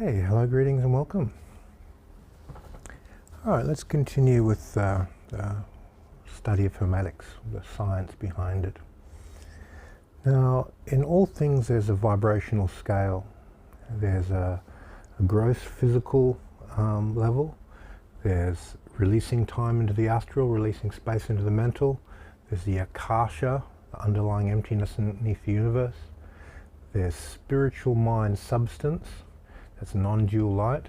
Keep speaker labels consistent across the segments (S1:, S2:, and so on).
S1: Okay, hello, greetings and welcome. All right, let's continue with the study of Hermetics, the science behind it. Now, in all things there's a vibrational scale. There's a gross physical level. There's releasing time into the astral, releasing space into the mental. There's the akasha, the underlying emptiness underneath the universe. There's spiritual mind substance, that's non-dual light.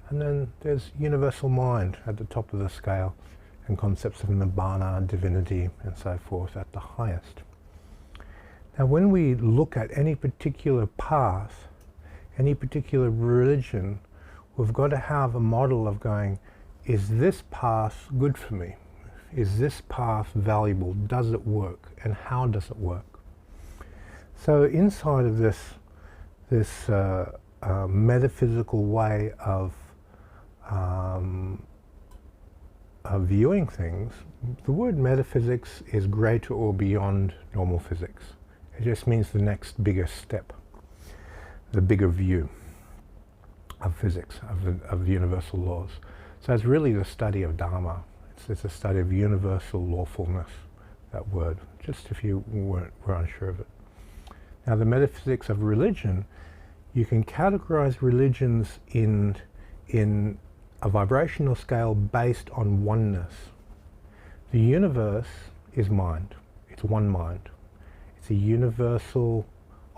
S1: And then there's universal mind at the top of the scale, and concepts of nibbana, divinity, and so forth at the highest. Now, when we look at any particular path, any particular religion, we've got to have a model of going, is this path good for me? Is this path valuable? Does it work? And how does it work? So inside of this metaphysical way of viewing things, the word metaphysics is greater or beyond normal physics. It just means the next bigger step, the bigger view of physics, of the universal laws. So it's really the study of Dharma. It's a study of universal lawfulness, that word, just if you were unsure of it. Now, the metaphysics of religion, you can categorize religions in a vibrational scale based on oneness. The universe is mind. It's one mind. It's a universal,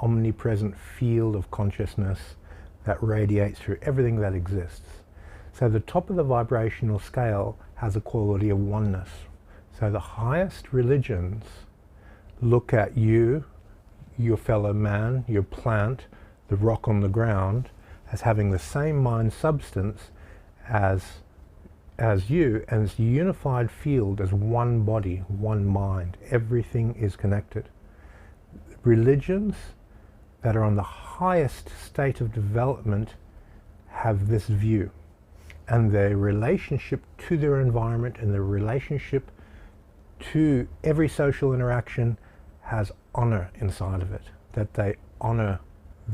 S1: omnipresent field of consciousness that radiates through everything that exists. So the top of the vibrational scale has a quality of oneness. So the highest religions look at you, your fellow man, your plant, the rock on the ground, as having the same mind substance as you, and it's a unified field as one body, one mind. Everything is connected. Religions that are on the highest state of development have this view, and their relationship to their environment and their relationship to every social interaction has honor inside of it, that they honor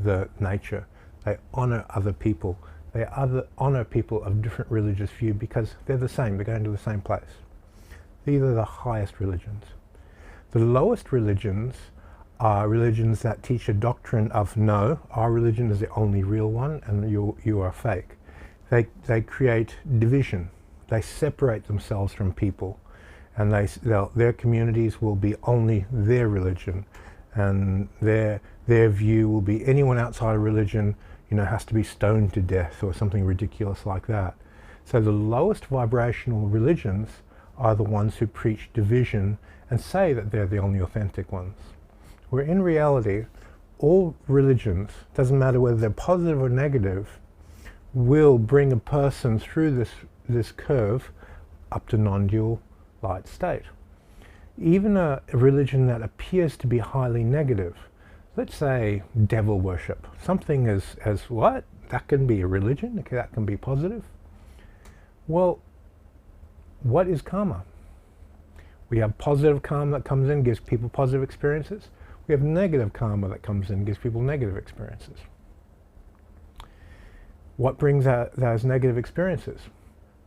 S1: the nature, they honor other people, they honor people of different religious view because they're the same, they're going to the same place. These are the highest religions. The lowest religions are religions that teach a doctrine of no, our religion is the only real one and you are fake. They create division, they separate themselves from people, and their communities will be only their religion, and their view will be anyone outside of religion, has to be stoned to death or something ridiculous like that. So the lowest vibrational religions are the ones who preach division and say that they're the only authentic ones. Where in reality, all religions, doesn't matter whether they're positive or negative, will bring a person through this curve up to non-dual light state. Even a religion that appears to be highly negative, let's say devil worship, something as what? That can be a religion? Okay, that can be positive? Well, what is karma? We have positive karma that comes in, gives people positive experiences. We have negative karma that comes in, gives people negative experiences. What brings out those negative experiences?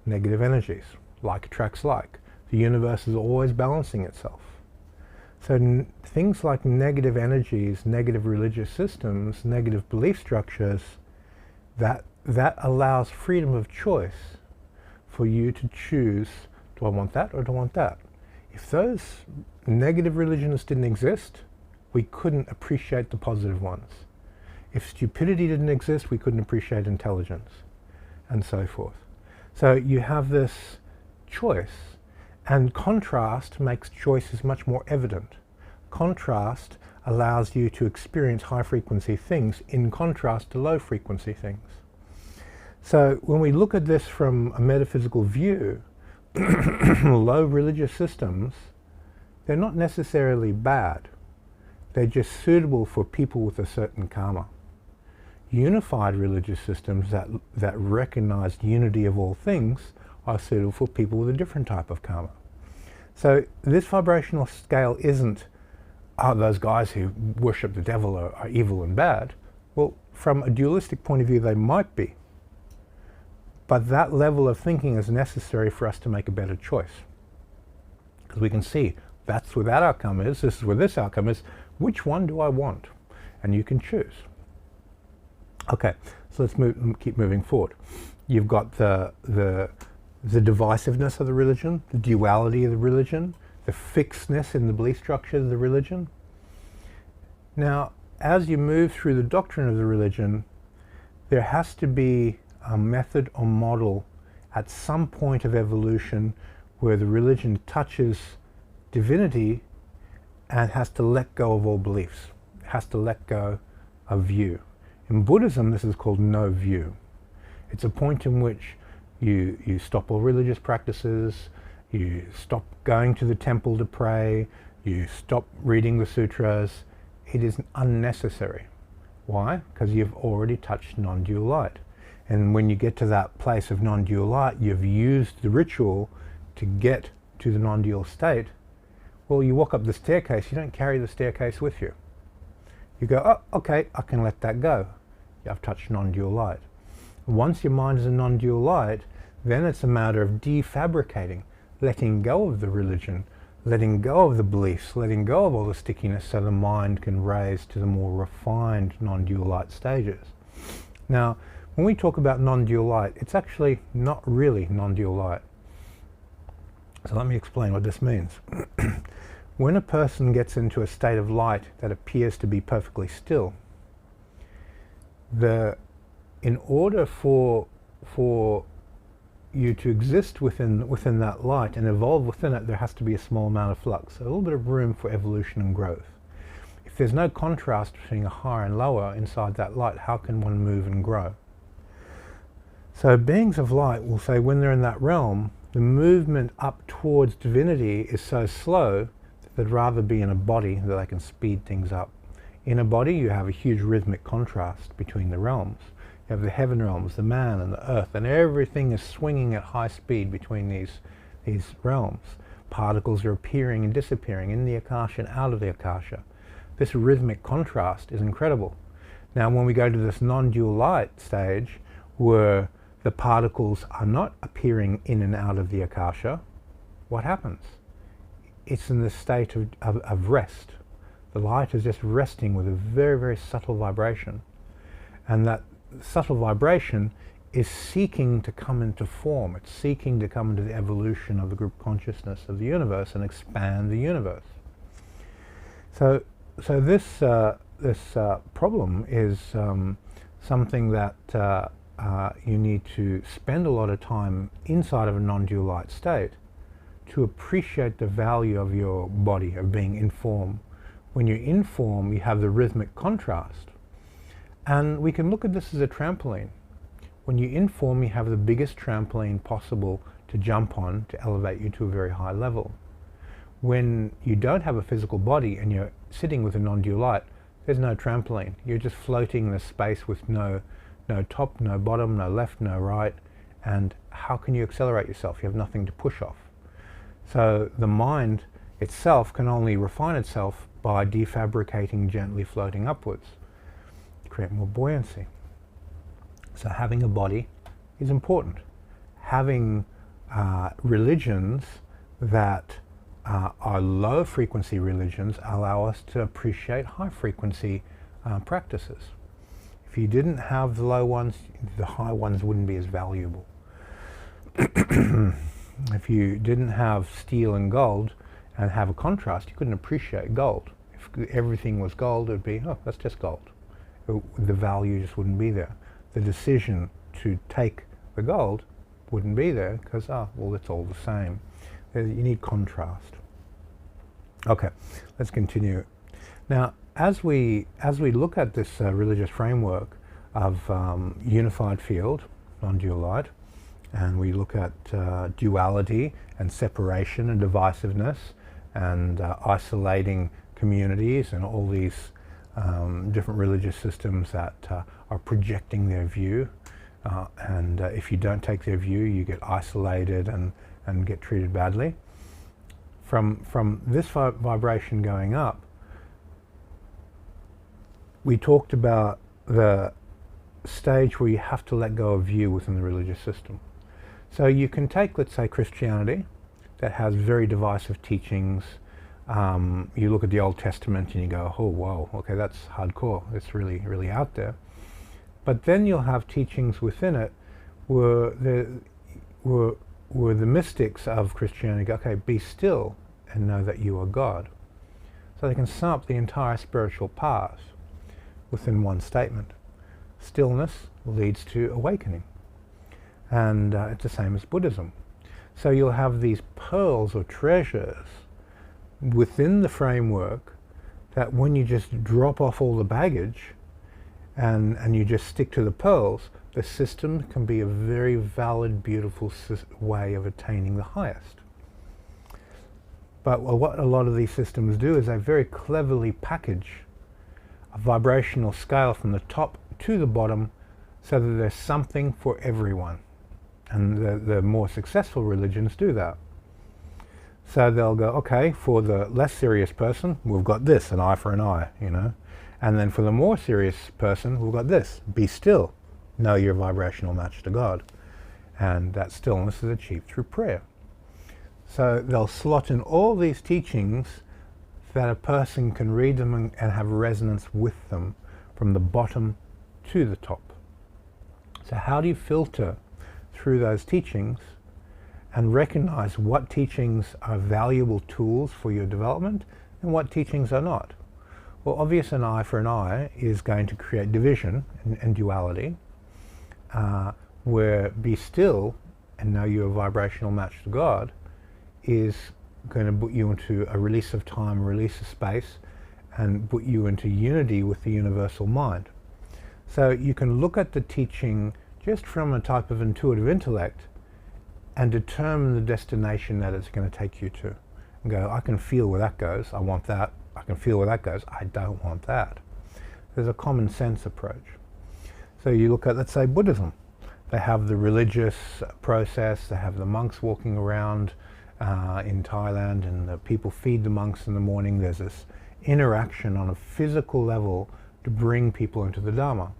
S1: Negative energies. Like attracts like. The universe is always balancing itself. So things like negative energies, negative religious systems, negative belief structures, that allows freedom of choice for you to choose, do I want that or do I want that? If those negative religions didn't exist, we couldn't appreciate the positive ones. If stupidity didn't exist, we couldn't appreciate intelligence, and so forth. So you have this choice, and contrast makes choices much more evident. Contrast allows you to experience high frequency things in contrast to low frequency things. So when we look at this from a metaphysical view, low religious systems, they're not necessarily bad. They're just suitable for people with a certain karma. Unified religious systems that recognize unity of all things are suitable for people with a different type of karma. So this vibrational scale isn't, those guys who worship the devil are evil and bad. Well, from a dualistic point of view, they might be. But that level of thinking is necessary for us to make a better choice. Because we can see that's where that outcome is, this is where this outcome is. Which one do I want? And you can choose. Okay, so let's keep moving forward. You've got the divisiveness of the religion, the duality of the religion, the fixedness in the belief structure of the religion. Now, as you move through the doctrine of the religion, there has to be a method or model at some point of evolution where the religion touches divinity and has to let go of all beliefs, has to let go of view. In Buddhism, this is called no view. It's a point in which you stop all religious practices, you stop going to the temple to pray, you stop reading the sutras. It is unnecessary. Why? Because you've already touched non-dual light. And when you get to that place of non-dual light, you've used the ritual to get to the non-dual state. Well, you walk up the staircase, you don't carry the staircase with you. You go, oh, okay, I can let that go. I've touched non-dual light. Once your mind is a non-dual light, then it's a matter of defabricating, letting go of the religion, letting go of the beliefs, letting go of all the stickiness so the mind can raise to the more refined non-dual light stages. Now, when we talk about non-dual light, it's actually not really non-dual light. So let me explain what this means. When a person gets into a state of light that appears to be perfectly still, in order for you to exist within that light and evolve within it, there has to be a small amount of flux, a little bit of room for evolution and growth. If there's no contrast between a higher and lower inside that light, how can one move and grow? So beings of light will say when they're in that realm, the movement up towards divinity is so slow that they'd rather be in a body that they can speed things up. In a body, you have a huge rhythmic contrast between the realms. You have the heaven realms, the man and the earth, and everything is swinging at high speed between these realms. Particles are appearing and disappearing in the Akasha and out of the Akasha. This rhythmic contrast is incredible. Now, when we go to this non-dual light stage, where the particles are not appearing in and out of the Akasha, what happens? It's in the state of rest. The light is just resting with a very, very subtle vibration. And that subtle vibration is seeking to come into form. It's seeking to come into the evolution of the group consciousness of the universe and expand the universe. So this problem is something that you need to spend a lot of time inside of a non-dual light state to appreciate the value of your body, of being in form. When you're in form, you have the rhythmic contrast. And we can look at this as a trampoline. When you're in form, you have the biggest trampoline possible to jump on to elevate you to a very high level. When you don't have a physical body and you're sitting with a non-dual light, there's no trampoline. You're just floating in a space with no top, no bottom, no left, no right. And how can you accelerate yourself? You have nothing to push off. So the mind itself can only refine itself by defabricating, gently floating upwards, create more buoyancy. So having a body is important. Having religions that are low frequency religions allow us to appreciate high frequency practices. If you didn't have the low ones, the high ones wouldn't be as valuable. If you didn't have steel and gold and have a contrast, you couldn't appreciate gold. If everything was gold, it would be, oh, that's just gold. The value just wouldn't be there. The decision to take the gold wouldn't be there because, oh, well, it's all the same. You need contrast. Okay, let's continue. Now, as we look at this religious framework of unified field, non-dual light, and we look at duality and separation and divisiveness and isolating communities and all these different religious systems that are projecting their view, and if you don't take their view, you get isolated and get treated badly. From this vibration going up, we talked about the stage where you have to let go of you within the religious system. So you can take, let's say, Christianity, that has very divisive teachings. You look at the Old Testament and you go, oh, whoa, okay, that's hardcore. It's really, really out there. But then you'll have teachings within it where the mystics of Christianity go, okay, be still and know that you are God. So they can sum up the entire spiritual path within one statement. Stillness leads to awakening. And it's the same as Buddhism. So you'll have these pearls or treasures within the framework that when you just drop off all the baggage and you just stick to the pearls, the system can be a very valid, beautiful way of attaining the highest. But what a lot of these systems do is they very cleverly package a vibrational scale from the top to the bottom so that there's something for everyone. And the more successful religions do that. So they'll go, okay, for the less serious person, we've got this, an eye for an eye, you know. And then for the more serious person, we've got this, be still, know your vibrational match to God. And that stillness is achieved through prayer. So they'll slot in all these teachings that a person can read them and have resonance with them from the bottom to the top. So how do you filter through those teachings and recognize what teachings are valuable tools for your development and what teachings are not? Well, obvious, an eye for an eye is going to create division and duality, where be still and know your vibrational match to God is going to put you into a release of time, release of space, and put you into unity with the universal mind. So you can look at the teaching just from a type of intuitive intellect and determine the destination that it's going to take you to. And go, I can feel where that goes, I want that. I can feel where that goes, I don't want that. There's a common sense approach. So you look at, let's say, Buddhism. They have the religious process, they have the monks walking around in Thailand, and the people feed the monks in the morning. There's this interaction on a physical level to bring people into the Dharma.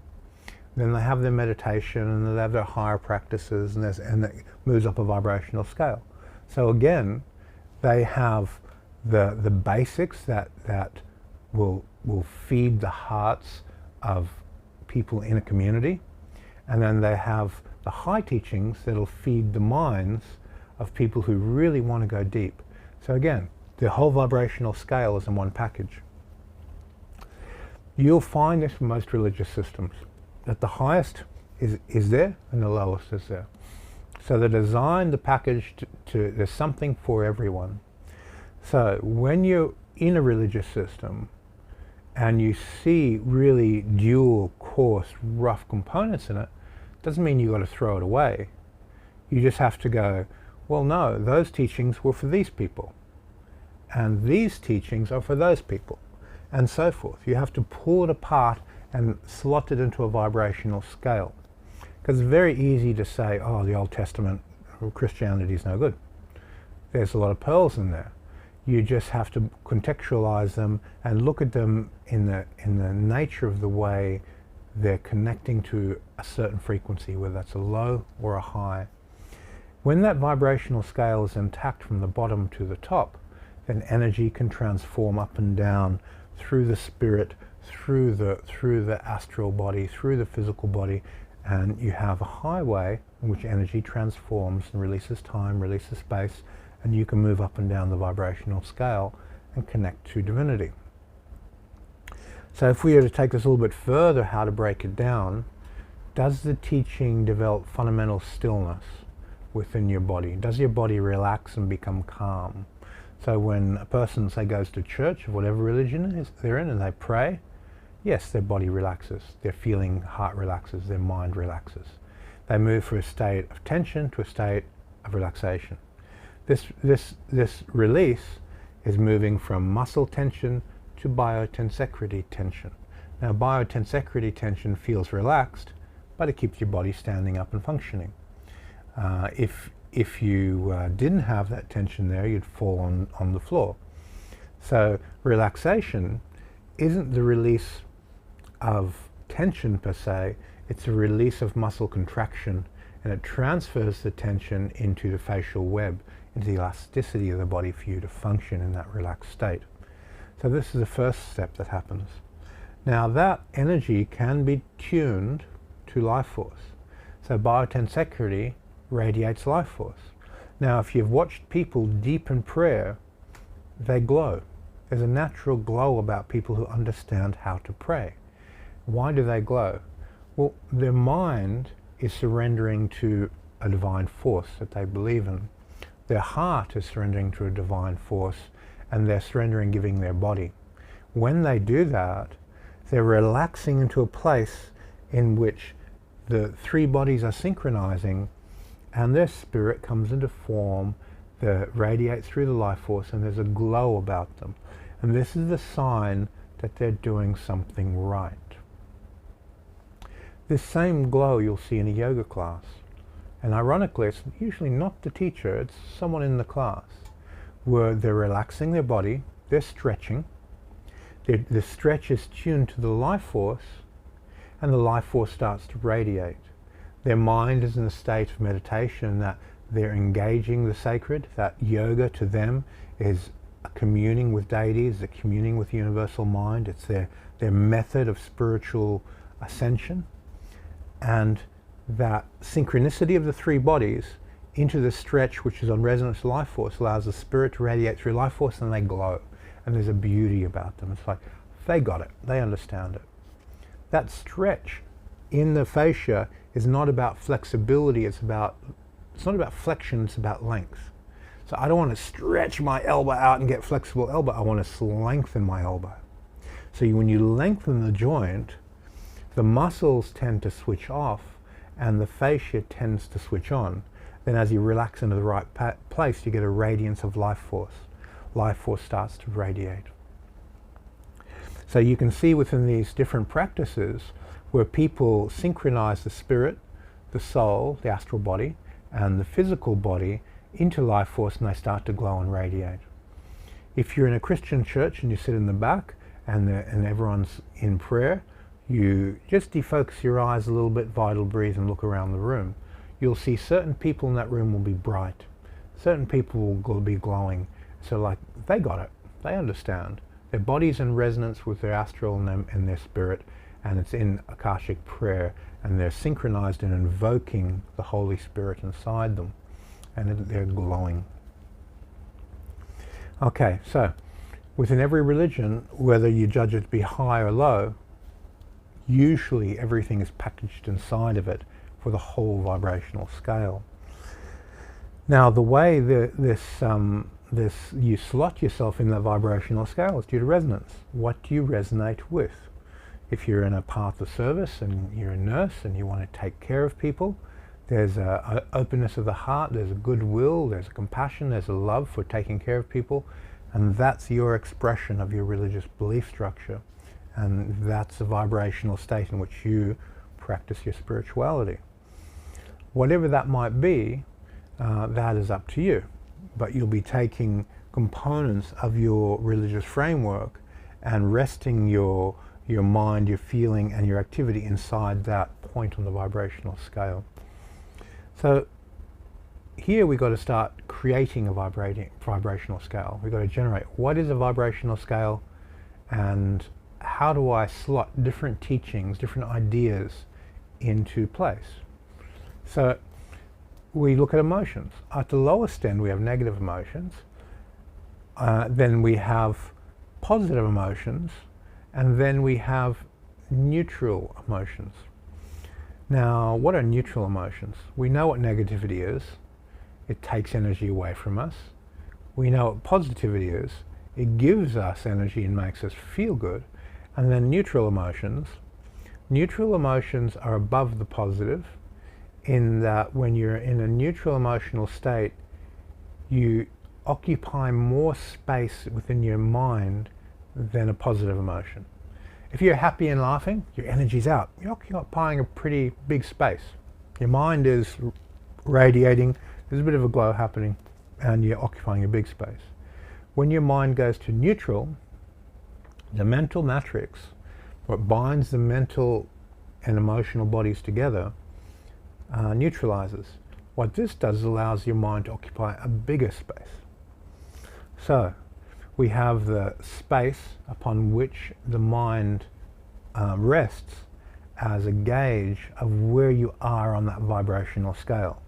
S1: Then they have their meditation and they have their higher practices, and it moves up a vibrational scale. So again, they have the basics that will feed the hearts of people in a community, and then they have the high teachings that'll feed the minds of people who really want to go deep. So again, the whole vibrational scale is in one package. You'll find this in most religious systems, that the highest is there and the lowest is there. So they design the package to there's something for everyone. So when you're in a religious system and you see really dual, coarse, rough components in it, doesn't mean you've got to throw it away. You just have to go, well, no, those teachings were for these people, and these teachings are for those people, and so forth. You have to pull it apart and slot it into a vibrational scale. Because it's very easy to say, oh, the Old Testament, Christianity is no good. There's a lot of pearls in there. You just have to contextualize them and look at them in the nature of the way they're connecting to a certain frequency, whether that's a low or a high. When that vibrational scale is intact from the bottom to the top, then energy can transform up and down through the spirit, through the astral body, through the physical body, and you have a highway in which energy transforms and releases time, releases space, and you can move up and down the vibrational scale and connect to divinity. So if we were to take this a little bit further, how to break it down, does the teaching develop fundamental stillness within your body? Does your body relax and become calm? So when a person, say, goes to church, of whatever religion they're in, and they pray, yes, their body relaxes, their feeling heart relaxes, their mind relaxes. They move from a state of tension to a state of relaxation. This release is moving from muscle tension to biotensecurity tension. Now, biotensecurity tension feels relaxed, but it keeps your body standing up and functioning. If you didn't have that tension there, you'd fall on the floor. So relaxation isn't the release of tension per se, it's a release of muscle contraction, and it transfers the tension into the facial web, into the elasticity of the body for you to function in that relaxed state. So this is the first step that happens. Now that energy can be tuned to life force. So biotensecurity radiates life force. Now if you've watched people deep in prayer, they glow. There's a natural glow about people who understand how to pray. Why do they glow? Well, their mind is surrendering to a divine force that they believe in. Their heart is surrendering to a divine force, and they're surrendering, giving their body. When they do that, they're relaxing into a place in which the three bodies are synchronizing, and their spirit comes into form that radiates through the life force, and there's a glow about them. And this is the sign that they're doing something right. This same glow you'll see in a yoga class. And ironically, it's usually not the teacher, it's someone in the class, where they're relaxing their body, they're stretching. The stretch is tuned to the life force, and the life force starts to radiate. Their mind is in a state of meditation, that they're engaging the sacred, that yoga to them is a communing with deities, a communing with the universal mind. It's their method of spiritual ascension. And that synchronicity of the three bodies into the stretch, which is on resonance life force, allows the spirit to radiate through life force, and they glow. And there's a beauty about them. It's like, they got it, they understand it. That stretch in the fascia is not about flexibility, it's not about flexion, it's about length. So I don't want to stretch my elbow out and get flexible elbow, I want to lengthen my elbow. So when you lengthen the joint, the muscles tend to switch off and the fascia tends to switch on. Then as you relax into the right place, you get a radiance of life force. Life force starts to radiate. So you can see within these different practices where people synchronize the spirit, the soul, the astral body, and the physical body into life force, and they start to glow and radiate. If you're in a Christian church and you sit in the back and everyone's in prayer, you just defocus your eyes a little bit, vital breathe, and look around the room. You'll see certain people in that room will be bright. Certain people will be glowing. So like, they got it. They understand. Their body's in resonance with their astral and their spirit, and it's in Akashic prayer, and they're synchronized in invoking the Holy Spirit inside them, and they're glowing. Okay, so within every religion, whether you judge it to be high or low, usually everything is packaged inside of it for the whole vibrational scale. Now the way you slot yourself in the vibrational scale is due to resonance. What do you resonate with? If you're in a path of service and you're a nurse and you want to take care of people, there's an openness of the heart, there's a goodwill, there's a compassion, there's a love for taking care of people, and that's your expression of your religious belief structure. And that's a vibrational state in which you practice your spirituality. Whatever that might be, that is up to you. But you'll be taking components of your religious framework and resting your mind, your feeling, and your activity inside that point on the vibrational scale. So here we've got to start creating a vibrational scale. We've got to generate what is a vibrational scale, and how do I slot different teachings, different ideas into place. So we look at emotions. At the lowest end we have negative emotions, then we have positive emotions, and then we have neutral emotions. Now, what are neutral emotions? We know what negativity is. It takes energy away from us. We know what positivity is. It gives us energy and makes us feel good. And then neutral emotions. Neutral emotions are above the positive, in that when you're in a neutral emotional state, you occupy more space within your mind than a positive emotion. If you're happy and laughing, your energy's out. You're occupying a pretty big space. Your mind is radiating, there's a bit of a glow happening, and you're occupying a big space. When your mind goes to neutral, the mental matrix, what binds the mental and emotional bodies together neutralizes. What this does is allows your mind to occupy a bigger space. So we have the space upon which the mind rests as a gauge of where you are on that vibrational scale.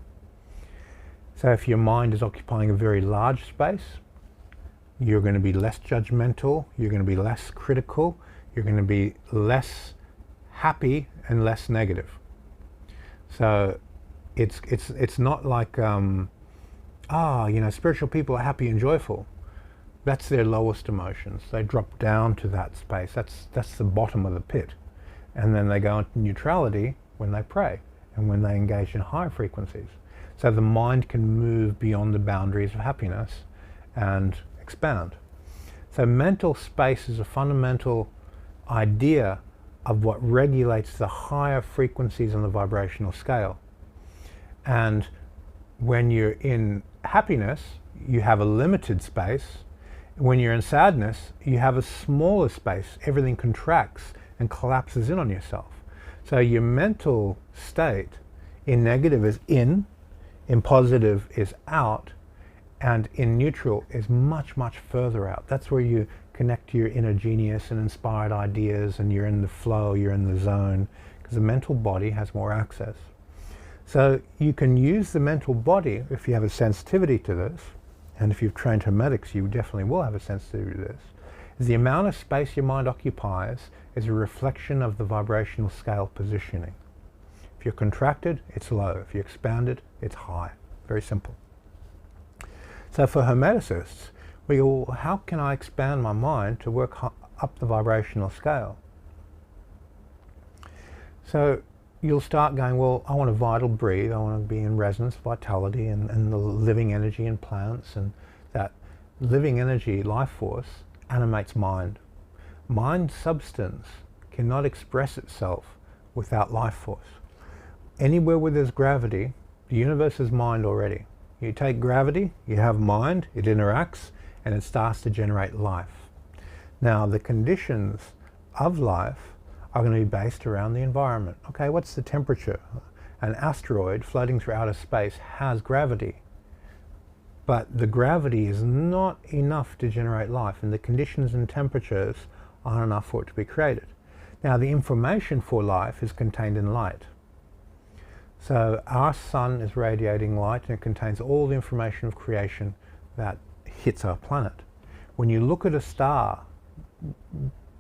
S1: So if your mind is occupying a very large space, you're going to be less judgmental, you're going to be less critical, you're going to be less happy and less negative. So it's not like spiritual people are happy and joyful. That's their lowest emotions. They drop down to that space. That's the bottom of the pit. And then they go into neutrality when they pray and when they engage in higher frequencies. So the mind can move beyond the boundaries of happiness and expand. So mental space is a fundamental idea of what regulates the higher frequencies on the vibrational scale. And when you're in happiness, you have a limited space. When you're in sadness, you have a smaller space. Everything contracts and collapses in on yourself. So your mental state in negative is in positive is out, and in neutral is much, much further out. That's where you connect to your inner genius and inspired ideas, and you're in the flow, you're in the zone, because the mental body has more access. So you can use the mental body if you have a sensitivity to this, and if you've trained Hermetics, you definitely will have a sensitivity to this. The amount of space your mind occupies is a reflection of the vibrational scale positioning. If you're contracted, it's low. If you're expanded, it's high. Very simple. So for Hermeticists, we go, well, how can I expand my mind to work up the vibrational scale? So you'll start going, well, I want to vital breathe, I want to be in resonance, vitality, and the living energy in plants, and that living energy, life force, animates mind. Mind substance cannot express itself without life force. Anywhere where there's gravity, the universe is mind already. You take gravity, you have mind, it interacts, and it starts to generate life. Now, the conditions of life are going to be based around the environment. Okay, what's the temperature? An asteroid floating through outer space has gravity, but the gravity is not enough to generate life, and the conditions and temperatures aren't enough for it to be created. Now, the information for life is contained in light. So our sun is radiating light, and it contains all the information of creation that hits our planet. When you look at a star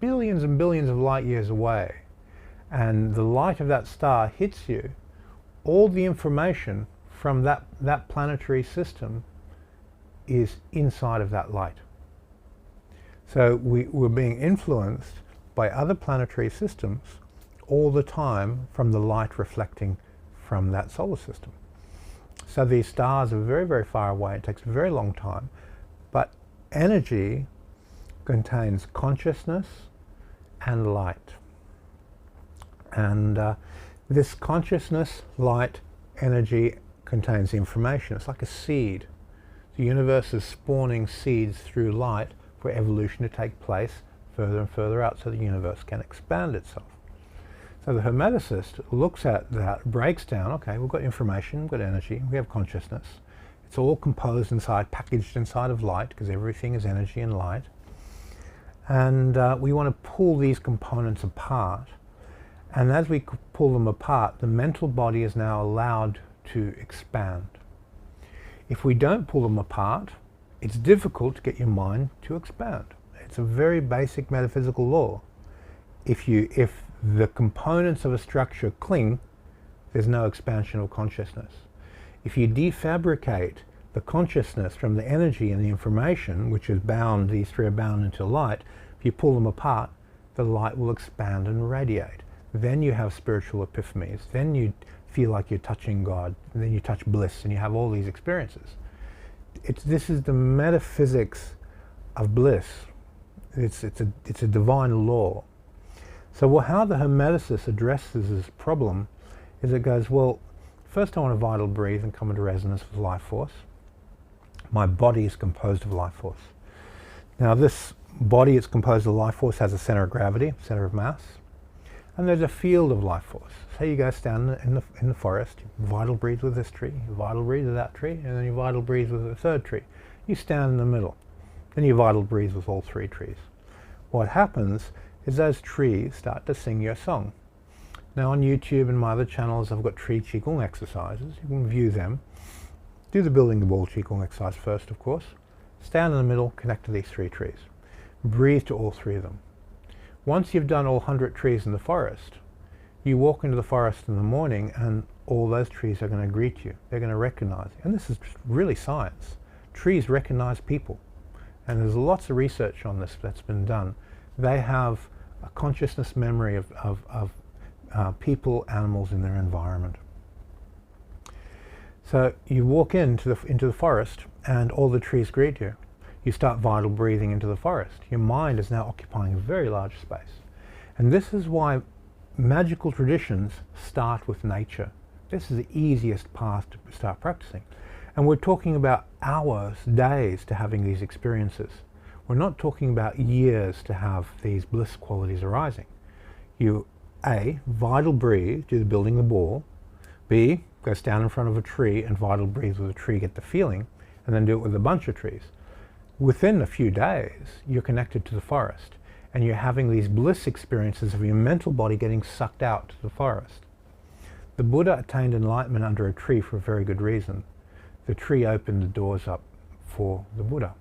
S1: billions and billions of light years away, and the light of that star hits you, all the information from that planetary system is inside of that light. So we're being influenced by other planetary systems all the time from the light reflecting from that solar system. So these stars are very, very far away. It takes a very long time, but energy contains consciousness and light. And this consciousness, light, energy contains information. It's like a seed. The universe is spawning seeds through light for evolution to take place further and further out so the universe can expand itself. So the Hermeticist looks at that, breaks down, okay, we've got information, we've got energy, we have consciousness. It's all composed inside, packaged inside of light, because everything is energy and light. And we want to pull these components apart. And as we pull them apart, the mental body is now allowed to expand. If we don't pull them apart, it's difficult to get your mind to expand. It's a very basic metaphysical law. If the components of a structure cling, there's no expansion of consciousness. If you defabricate the consciousness from the energy and the information, which is bound, these three are bound into light, if you pull them apart, the light will expand and radiate. Then you have spiritual epiphanies. Then you feel like you're touching God. And then you touch bliss, and you have all these experiences. This is the metaphysics of bliss. It's a divine law. So how the Hermeticist addresses this problem is it goes, well, first I want to vital breathe and come into resonance with life force. My body is composed of life force. Now this body is composed of life force has a center of gravity, center of mass. And there's a field of life force. So you go stand in the forest, you vital breathe with this tree, you vital breathe with that tree, and then you vital breathe with the third tree. You stand in the middle. Then you vital breathe with all three trees. What happens is those trees start to sing your song. Now on YouTube and my other channels, I've got tree Qigong exercises. You can view them. Do the building the ball Qigong exercise first, of course. Stand in the middle, connect to these three trees. Breathe to all three of them. Once you've done all 100 trees in the forest, you walk into the forest in the morning and all those trees are going to greet you. They're going to recognize you. And this is really science. Trees recognize people. And there's lots of research on this that's been done. They have a consciousness memory of people, animals in their environment. So you walk into the forest and all the trees greet you. You start vital breathing into the forest. Your mind is now occupying a very large space. And this is why magical traditions start with nature. This is the easiest path to start practicing. And we're talking about hours, days to having these experiences. We're not talking about years to have these bliss qualities arising. You, A, vital breathe, do the building the ball. B, go stand in front of a tree and vital breathe with a tree, get the feeling, and then do it with a bunch of trees. Within a few days, you're connected to the forest, and you're having these bliss experiences of your mental body getting sucked out to the forest. The Buddha attained enlightenment under a tree for a very good reason. The tree opened the doors up for the Buddha.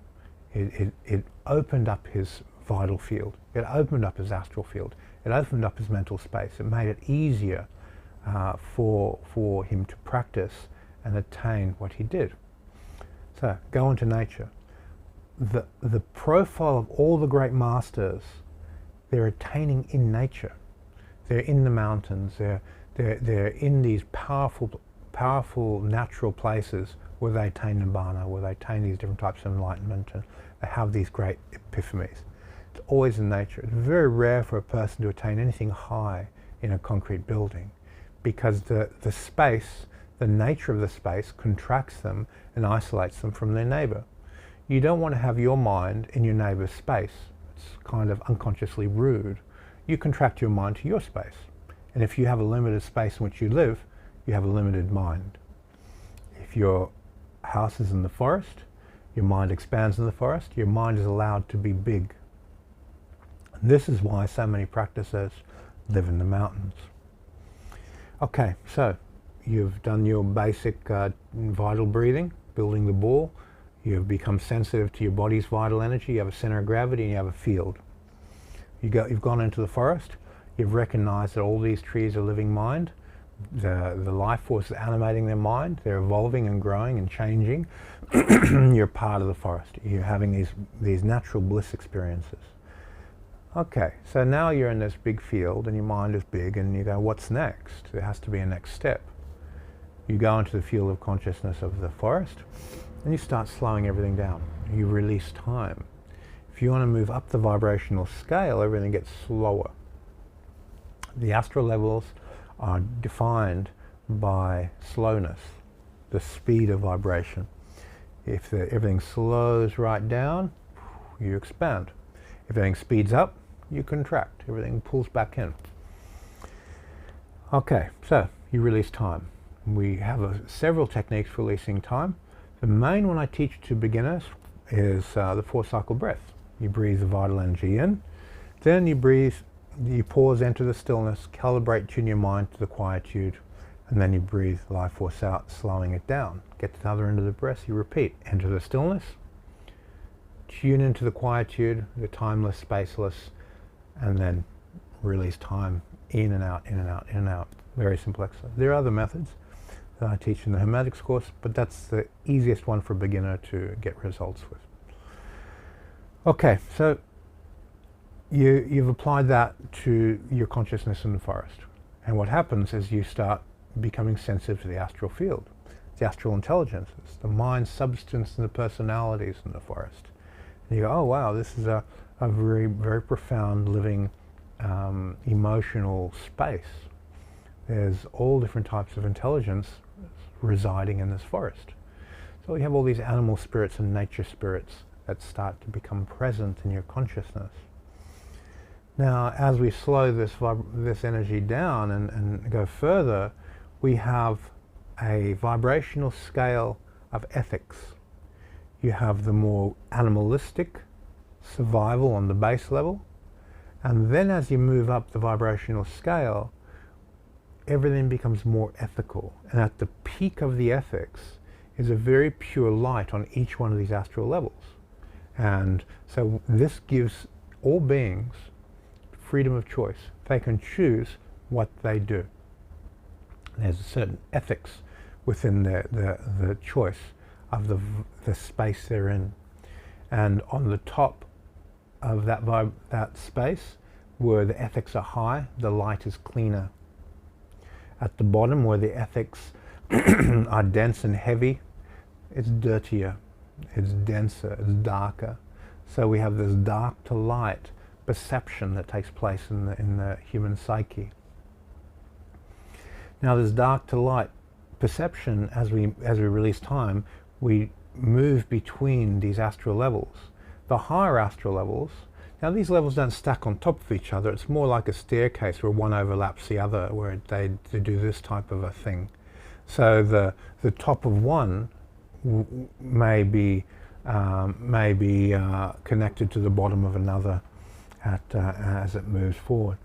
S1: It opened up his vital field. It opened up his astral field. It opened up his mental space. It made it easier for him to practice and attain what he did. So go into nature. The profile of all the great masters, they're attaining in nature. They're in the mountains. They're in these powerful natural places where they attain nibbana, where they attain these different types of enlightenment, and they have these great epiphanies. It's always in nature. It's very rare for a person to attain anything high in a concrete building, because the space, the nature of the space contracts them and isolates them from their neighbor. You don't want to have your mind in your neighbor's space. It's kind of unconsciously rude. You contract your mind to your space. And if you have a limited space in which you live, you have a limited mind. If your house is in the forest, your mind expands in the forest, your mind is allowed to be big. And this is why so many practitioners live in the mountains. Okay, so you've done your basic vital breathing, building the ball. You've become sensitive to your body's vital energy. You have a center of gravity and you have a field. You've gone into the forest. You've recognized that all these trees are living mind. The life force is animating their mind. They're evolving and growing and changing. You're part of the forest. You're having these natural bliss experiences. Okay, so now you're in this big field and your mind is big, and you go, what's next? There has to be a next step. You go into the field of consciousness of the forest and you start slowing everything down. You release time. If you want to move up the vibrational scale, everything gets slower. The astral levels are defined by slowness, the speed of vibration. If everything slows right down, you expand. If everything speeds up, you contract. Everything pulls back in. Okay, so you release time. We have several techniques for releasing time. The main one I teach to beginners is the 4-cycle breath. You breathe the vital energy in, then you breathe, you pause, enter the stillness, calibrate, tune your mind to the quietude, and then you breathe life force out, slowing it down. Get to the other end of the breath, you repeat, enter the stillness, tune into the quietude, the timeless, spaceless, and then release time in and out, in and out, in and out. Very simple exercise. There are other methods that I teach in the Hermetics course, but that's the easiest one for a beginner to get results with. Okay, so you've applied that to your consciousness in the forest. And what happens is you start becoming sensitive to the astral field, the astral intelligences, the mind substance and the personalities in the forest. And you go, oh wow, this is a very, very profound living emotional space. There's all different types of intelligence residing in this forest. So you have all these animal spirits and nature spirits that start to become present in your consciousness. Now, as we slow this energy down and go further, we have a vibrational scale of ethics. You have the more animalistic survival on the base level, and then as you move up the vibrational scale, everything becomes more ethical. And at the peak of the ethics is a very pure light on each one of these astral levels. And so this gives all beings freedom of choice. They can choose what they do. There's a certain ethics within the choice of the space they're in. And on the top of that space, where the ethics are high, the light is cleaner. At the bottom, where the ethics are dense and heavy, it's dirtier, it's denser, it's darker. So we have this dark to light perception that takes place in the human psyche. Now, this dark to light perception, as we release time, we move between these astral levels. The higher astral levels, now these levels don't stack on top of each other. It's more like a staircase where one overlaps the other, where they do this type of a thing. So the top of one may be connected to the bottom of another as it moves forward.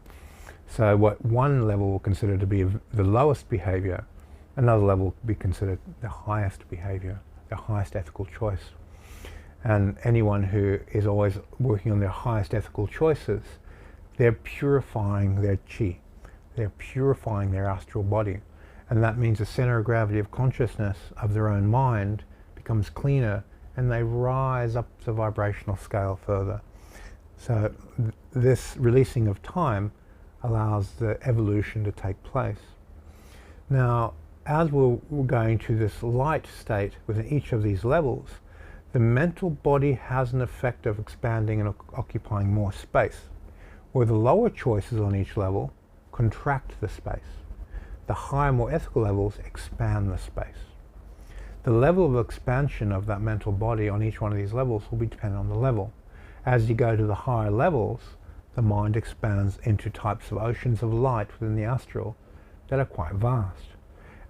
S1: So what one level will consider to be the lowest behavior, another level will be considered the highest behavior, the highest ethical choice. And anyone who is always working on their highest ethical choices, they're purifying their chi, they're purifying their astral body. And that means the center of gravity of consciousness of their own mind becomes cleaner, and they rise up the vibrational scale further. So this releasing of time allows the evolution to take place. Now, as we're going to this light state within each of these levels, the mental body has an effect of expanding and occupying more space, where the lower choices on each level contract the space. The higher, more ethical levels expand the space. The level of expansion of that mental body on each one of these levels will be dependent on the level. As you go to the higher levels, the mind expands into types of oceans of light within the astral that are quite vast,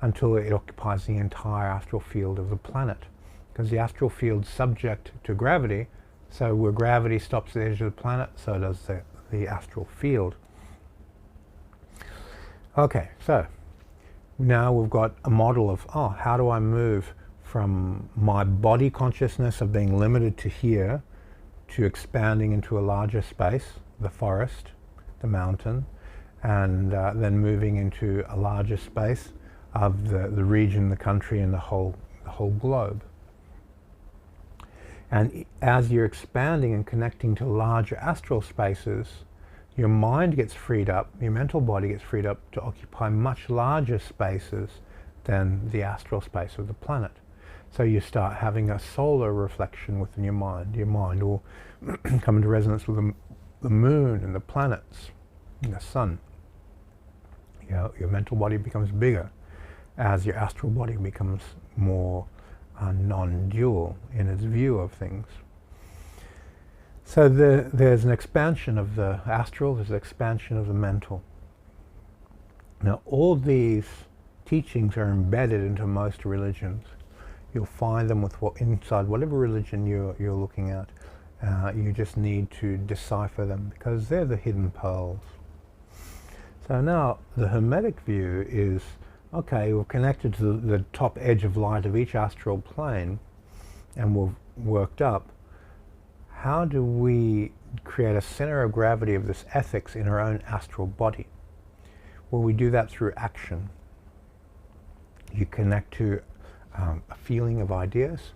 S1: until it occupies the entire astral field of the planet. Because the astral field is subject to gravity, so where gravity stops at the edge of the planet, so does the astral field. Okay, so now we've got a model of, how do I move from my body consciousness of being limited to here to expanding into a larger space, the forest, the mountain, and then moving into a larger space of the region, the country, and the whole globe. And as you're expanding and connecting to larger astral spaces, your mind gets freed up, your mental body gets freed up to occupy much larger spaces than the astral space of the planet. So you start having a solar reflection within your mind. Your mind will come into resonance with the moon and the planets and the sun. Your mental body becomes bigger as your astral body becomes more non-dual in its view of things. So there's an expansion of the astral, there's an expansion of the mental. Now, all these teachings are embedded into most religions. You'll find them inside whatever religion you're looking at. You just need to decipher them, because they're the hidden pearls. So now the Hermetic view is, okay, we're connected to the top edge of light of each astral plane, and we've worked up. How do we create a center of gravity of this ethics in our own astral body? Well, we do that through action. You connect to a feeling of ideas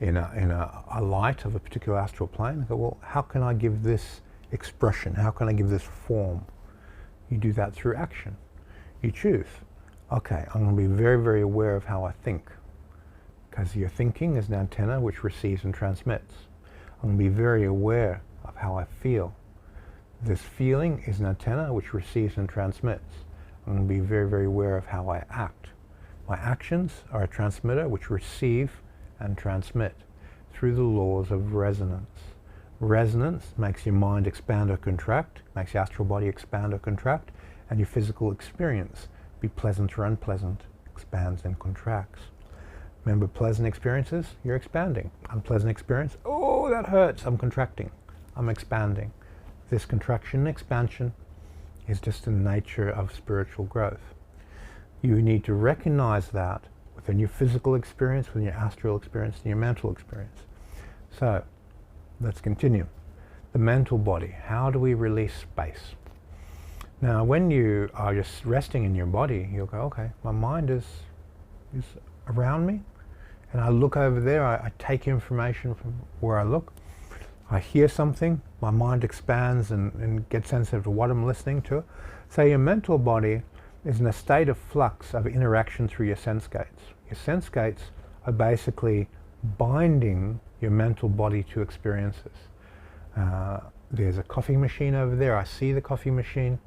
S1: in a light of a particular astral plane. And go, well, how can I give this expression? How can I give this form? You do that through action. You choose. Okay, I'm going to be very, very aware of how I think, because your thinking is an antenna which receives and transmits. I'm going to be very aware of how I feel. This feeling is an antenna which receives and transmits. I'm going to be very, very aware of how I act. My actions are a transmitter which receive and transmit through the laws of resonance. Resonance makes your mind expand or contract. makes your astral body expand or contract, and your physical experience be pleasant or unpleasant, expands and contracts. Remember, pleasant experiences, you're expanding. Unpleasant experience, oh, that hurts, I'm contracting, I'm expanding. This contraction and expansion is just the nature of spiritual growth. You need to recognize that within your physical experience, within your astral experience, and your mental experience. So, let's continue. The mental body, how do we release space? Now, when you are just resting in your body, you'll go, okay, my mind is around me, and I look over there, I take information from where I look, I hear something, my mind expands and gets sensitive to what I'm listening to. So your mental body is in a state of flux of interaction through your sense gates. Your sense gates are basically binding your mental body to experiences. There's a coffee machine over there, I see the coffee machine,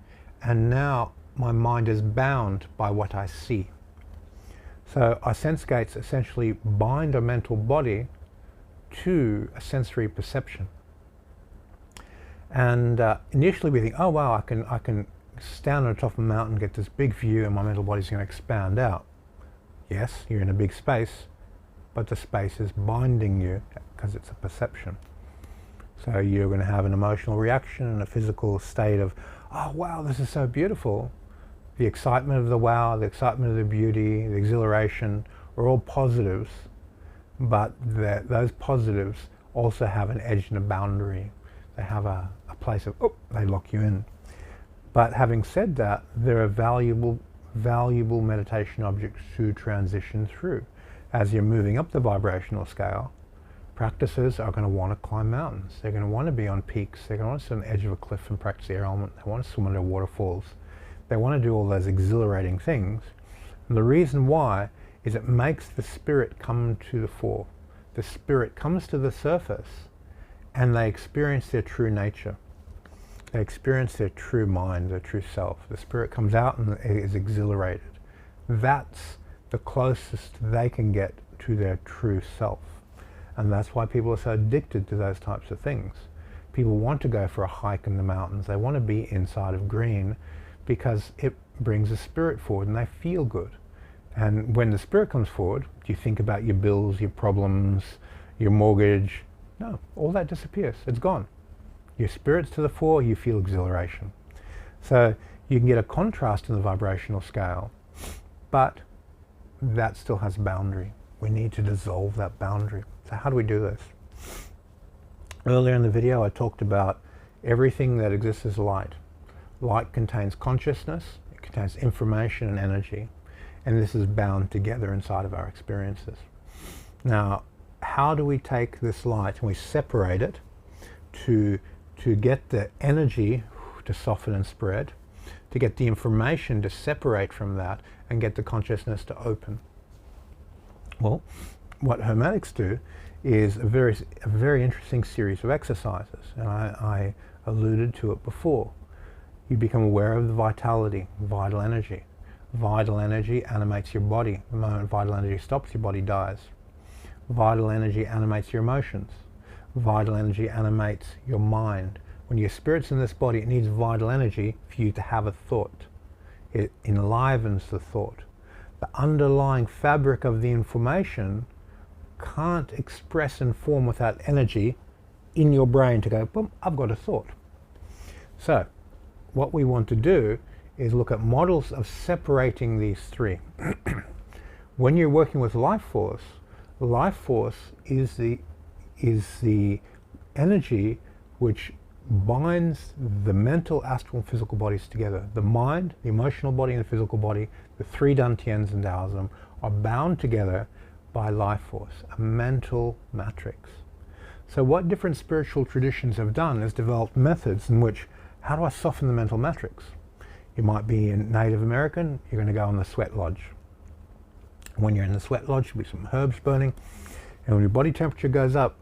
S1: and now my mind is bound by what I see. So our sense gates essentially bind our mental body to a sensory perception. And initially we think, oh wow, I can stand on the top of a mountain, get this big view, and my mental body's going to expand out. Yes, you're in a big space, but the space is binding you because it's a perception. So you're going to have an emotional reaction and a physical state of, oh wow, this is so beautiful. The excitement of the wow, the excitement of the beauty, the exhilaration are all positives, but those positives also have an edge and a boundary. They have a place of, oh, they lock you in. But having said that, there are valuable meditation objects to transition through. As you're moving up the vibrational scale, practices are going to want to climb mountains. They're going to want to be on peaks. They're going to want to sit on the edge of a cliff and practice the air element. They want to swim under waterfalls. They want to do all those exhilarating things. And the reason why is it makes the spirit come to the fore. The spirit comes to the surface and they experience their true nature. They experience their true mind, their true self. The spirit comes out and is exhilarated. That's the closest they can get to their true self. And that's why people are so addicted to those types of things. People want to go for a hike in the mountains. They want to be inside of green because it brings the spirit forward and they feel good. And when the spirit comes forward, do you think about your bills, your problems, your mortgage? No, all that disappears. It's gone. Your spirit's to the fore, you feel exhilaration. So you can get a contrast in the vibrational scale, but that still has boundary. We need to dissolve that boundary. So how do we do this? Earlier in the video I talked about everything that exists as light. Light contains consciousness, it contains information and energy, and this is bound together inside of our experiences. Now, how do we take this light and we separate it to get the energy to soften and spread, to get the information to separate from that, and get the consciousness to open? Well, what Hermetics do is a very interesting series of exercises, and I alluded to it before. You become aware of the vitality, vital energy. Vital energy animates your body. The moment vital energy stops, your body dies. Vital energy animates your emotions. Vital energy animates your mind. When your spirit's in this body, it needs vital energy for you to have a thought. It enlivens the thought. The underlying fabric of the information can't express and form without energy in your brain to go, boom, I've got a thought. So what we want to do is look at models of separating these three. When you're working with life force is the energy which binds the mental, astral, and physical bodies together. The mind, the emotional body, and the physical body, the three dantians in Taoism, are bound together by life force, a mental matrix. So what different spiritual traditions have done is developed methods in which, how do I soften the mental matrix? You might be in Native American, you're going to go in the sweat lodge. When you're in the sweat lodge, there'll be some herbs burning, and when your body temperature goes up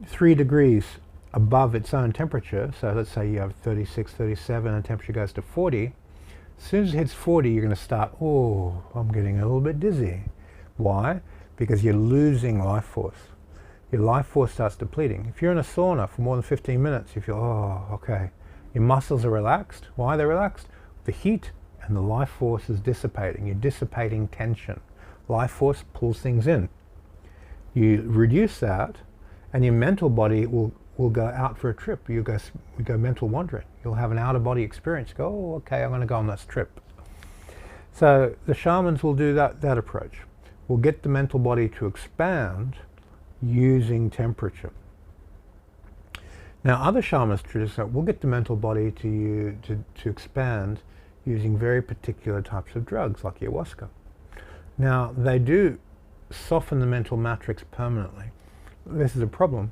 S1: 3 degrees above its own temperature, so let's say you have 36, 37, and temperature goes to 40, as soon as it hits 40, you're going to start, oh, I'm getting a little bit dizzy. Why? Because you're losing life force. Your life force starts depleting. If you're in a sauna for more than 15 minutes, you feel, oh, okay, Your muscles are relaxed. Why are they relaxed? The heat and the life force is dissipating. You're dissipating tension. Life force pulls things in. You reduce that, and your mental body will go out for a trip. You go mental wandering. You'll have an out-of-body experience. Go, oh, okay, I'm going to go on this trip. So the shamans will do that approach. We'll get the mental body to expand using temperature. Now, other shamans traditionally will get the mental body to expand using very particular types of drugs like ayahuasca. Now, they do soften the mental matrix permanently. This is a problem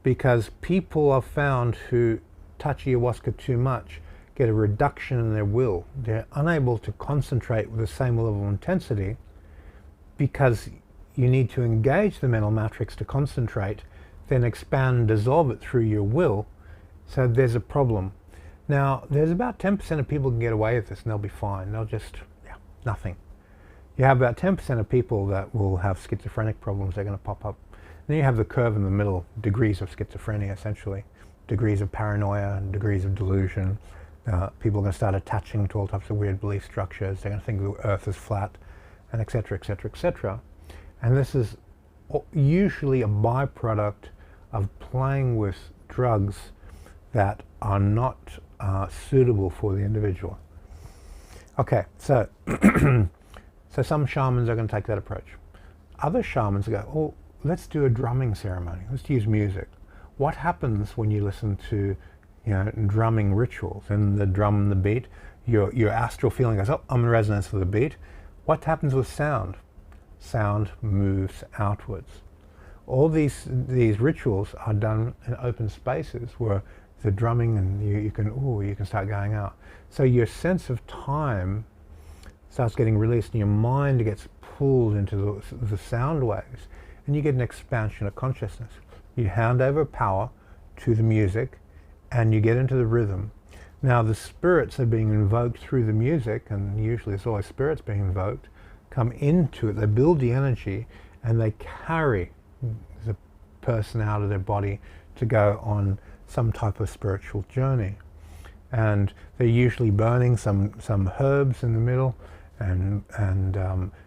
S1: because people are found who touch ayahuasca too much get a reduction in their will. They're unable to concentrate with the same level of intensity because you need to engage the mental matrix to concentrate, then expand and dissolve it through your will. So there's a problem. Now, there's about 10% of people can get away with this and they'll be fine. They'll just, nothing. You have about 10% of people that will have schizophrenic problems. They're going to pop up. Then you have the curve in the middle, degrees of schizophrenia essentially, degrees of paranoia and degrees of delusion. People are going to start attaching to all types of weird belief structures. They're going to think the earth is flat, and et cetera, et cetera, et cetera. And this is usually a byproduct of playing with drugs that are not suitable for the individual. Okay, so so some shamans are going to take that approach. Other shamans go, oh, let's do a drumming ceremony. Let's use music. What happens when you listen to drumming rituals and the drum and the beat? Your astral feeling goes, oh, I'm in resonance with the beat. What happens with sound? Sound moves outwards. All these rituals are done in open spaces where the drumming and you can start going out. So your sense of time starts getting released and your mind gets pulled into the sound waves and you get an expansion of consciousness. You hand over power to the music and you get into the rhythm. Now the spirits are being invoked through the music, and usually it's always spirits being invoked, come into it, they build the energy and they carry the person out of their body to go on some type of spiritual journey. And they're usually burning some herbs in the middle, and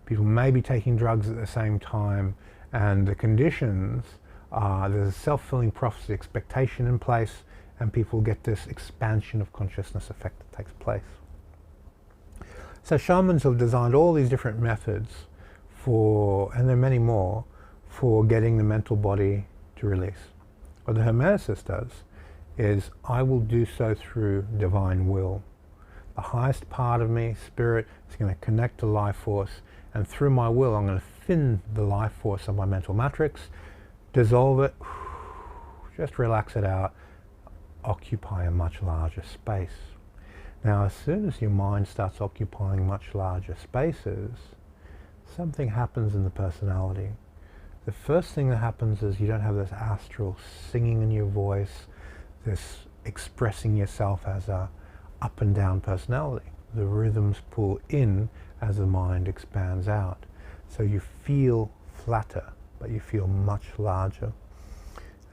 S1: people may be taking drugs at the same time, and the conditions are there's a self-fulfilling prophecy expectation in place, and people get this expansion of consciousness effect that takes place. So shamans have designed all these different methods for, and there are many more, for getting the mental body to release. What the Hermeticist does is, I will do so through divine will. The highest part of me, spirit, is going to connect to life force, and through my will I'm going to thin the life force of my mental matrix, dissolve it, just relax it out, occupy a much larger space. Now, as soon as your mind starts occupying much larger spaces, something happens in the personality. The first thing that happens is you don't have this astral singing in your voice, this expressing yourself as a up and down personality. The rhythms pull in as the mind expands out. So you feel flatter, but you feel much larger.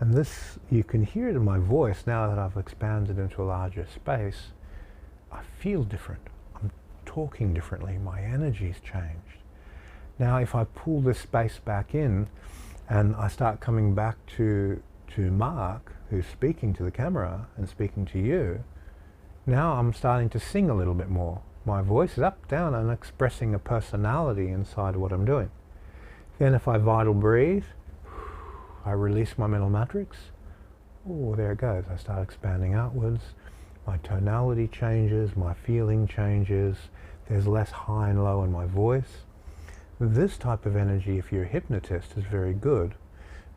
S1: And this, you can hear it in my voice now that I've expanded into a larger space. I feel different. I'm talking differently. My energy's changed. Now if I pull this space back in and I start coming back to Mark, who's speaking to the camera and speaking to you, now I'm starting to sing a little bit more. My voice is up, down, and expressing a personality inside of what I'm doing. Then if I vital breathe, I release my mental matrix. Oh, there it goes. I start expanding outwards. My tonality changes, my feeling changes. There's less high and low in my voice. This type of energy, if you're a hypnotist, is very good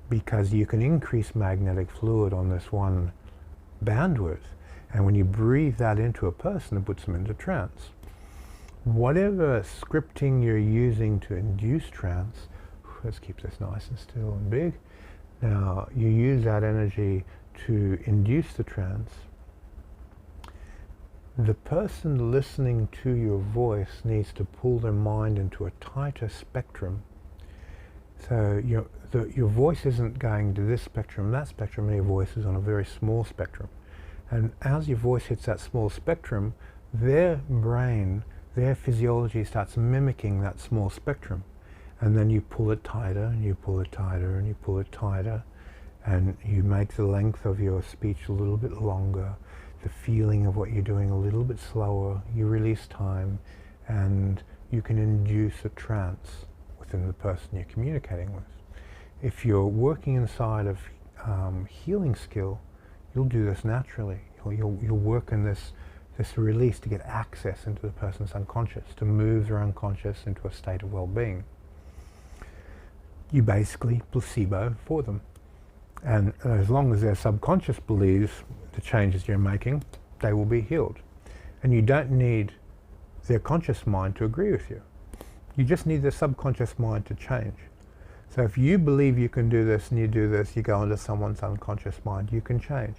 S1: because you can increase magnetic fluid on this one bandwidth. And when you breathe that into a person, it puts them into trance. Whatever scripting you're using to induce trance, let's keep this nice and still and big. Now, you use that energy to induce the trance. The person listening to your voice needs to pull their mind into a tighter spectrum. So your voice isn't going to this spectrum, that spectrum, and your voice is on a very small spectrum. And as your voice hits that small spectrum, their brain, their physiology starts mimicking that small spectrum. And then you pull it tighter, and you pull it tighter, and you pull it tighter, and you make the length of your speech a little bit longer, the feeling of what you're doing a little bit slower, you release time, and you can induce a trance within the person you're communicating with. If you're working inside of healing skill, you'll do this naturally. You'll work in this release to get access into the person's unconscious, to move their unconscious into a state of well-being. You basically placebo for them. And as long as their subconscious believes the changes you're making, they will be healed. And you don't need their conscious mind to agree with you. You just need their subconscious mind to change. So if you believe you can do this and you do this, you go into someone's unconscious mind, you can change.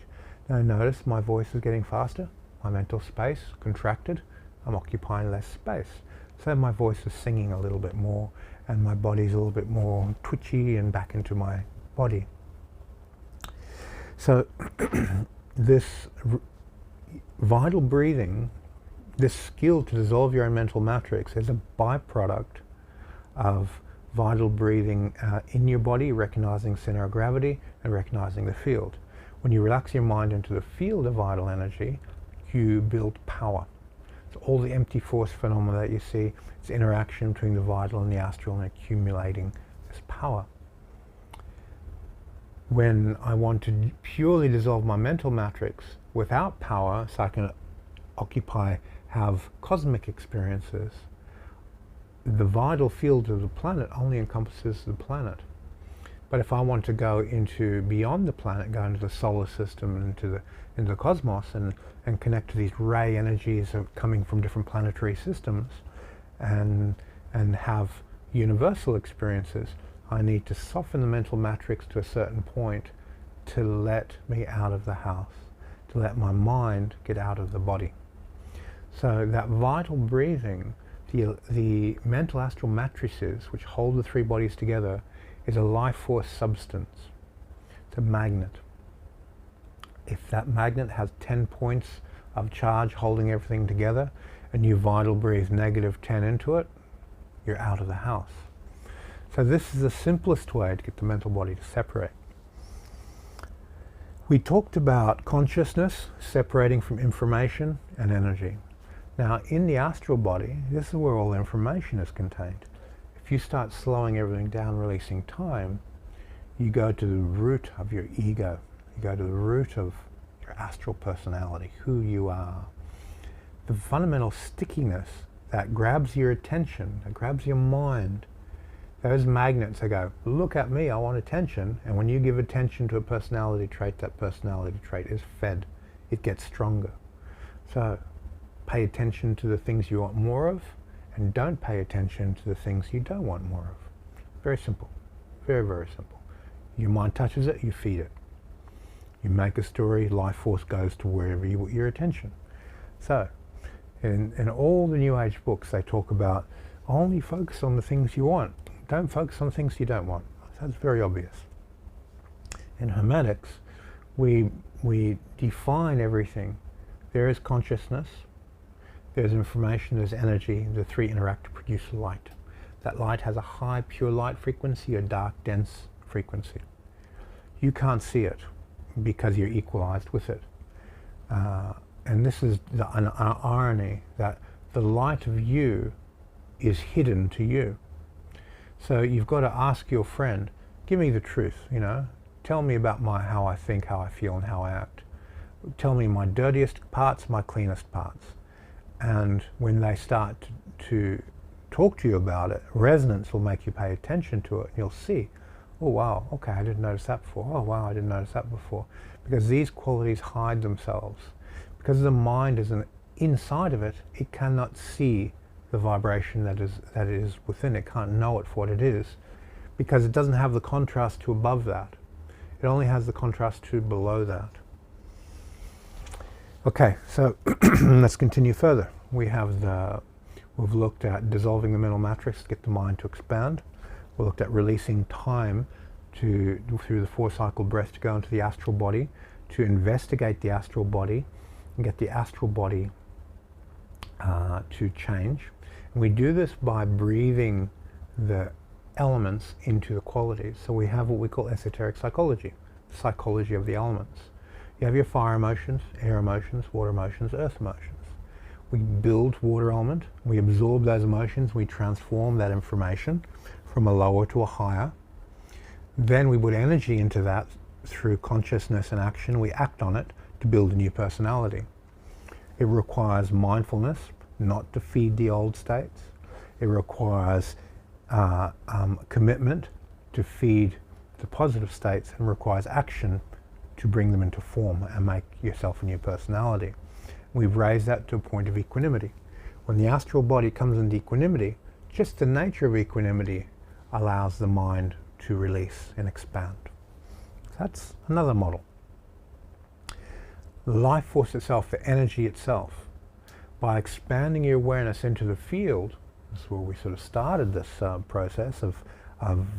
S1: Now notice my voice is getting faster, my mental space contracted, I'm occupying less space. So my voice is singing a little bit more, and my body's a little bit more twitchy and back into my body. So this vital breathing, this skill to dissolve your own mental matrix, is a byproduct of vital breathing in your body, recognizing center of gravity and recognizing the field. When you relax your mind into the field of vital energy, you build power. So all the empty force phenomena that you see, it's interaction between the vital and the astral and accumulating this power. When I want to purely dissolve my mental matrix without power, so I can have cosmic experiences, the vital field of the planet only encompasses the planet. But if I want to go into beyond the planet, go into the solar system and into the cosmos and connect to these ray energies coming from different planetary systems and have universal experiences, I need to soften the mental matrix to a certain point to let me out of the house, to let my mind get out of the body. So that vital breathing, the mental astral matrices which hold the three bodies together, is a life force substance. It's a magnet. If that magnet has 10 points of charge holding everything together, and you vital breathe -10 into it, you're out of the house. So this is the simplest way to get the mental body to separate. We talked about consciousness separating from information and energy. Now in the astral body, this is where all information is contained. If you start slowing everything down, releasing time, you go to the root of your ego. You go to the root of your astral personality, who you are. The fundamental stickiness that grabs your attention, that grabs your mind, those magnets that go, look at me, I want attention. And when you give attention to a personality trait, that personality trait is fed. It gets stronger. So pay attention to the things you want more of, and don't pay attention to the things you don't want more of. Very simple. Very, very simple. Your mind touches it, you feed it. You make a story, life force goes to wherever you want your attention. So, in all the New Age books, they talk about only focus on the things you want. Don't focus on the things you don't want. That's very obvious. In Hermetics, we define everything. There is consciousness, there's information, there's energy, the three interact to produce light. That light has a high pure light frequency, a dark dense frequency. You can't see it because you're equalized with it. And this is an irony, that the light of you is hidden to you. So you've got to ask your friend, give me the truth, tell me about how I think, how I feel, and how I act. Tell me my dirtiest parts, my cleanest parts. And when they start to talk to you about it, resonance will make you pay attention to it. You'll see, oh wow, okay, I didn't notice that before. Oh wow, I didn't notice that before. Because these qualities hide themselves. Because the mind is inside of it, it cannot see the vibration that is within. It can't know it for what it is, because it doesn't have the contrast to above that. It only has the contrast to below that. Okay, so let's continue further. We've looked at dissolving the mental matrix to get the mind to expand. We looked at releasing time through the 4-cycle breath to go into the astral body to investigate the astral body and get the astral body to change. And we do this by breathing the elements into the qualities. So we have what we call esoteric psychology, the psychology of the elements. You have your fire emotions, air emotions, water emotions, earth emotions. We build water element, we absorb those emotions, we transform that information from a lower to a higher. Then we put energy into that through consciousness and action. We act on it to build a new personality. It requires mindfulness, not to feed the old states. It requires commitment to feed the positive states, and requires action to bring them into form and make yourself a new personality. We've raised that to a point of equanimity. When the astral body comes into equanimity, just the nature of equanimity allows the mind to release and expand. So that's another model. The life force itself, the energy itself, by expanding your awareness into the field, this is where we sort of started this process of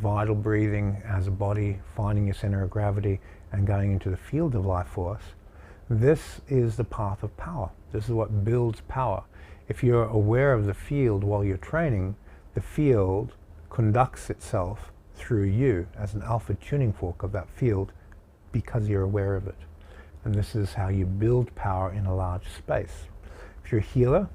S1: vital breathing as a body, finding your center of gravity and going into the field of life force. This is the path of power. This is what builds power. If you're aware of the field while you're training, the field conducts itself through you as an alpha tuning fork of that field because you're aware of it. And this is how you build power in a large space. If you're a healer,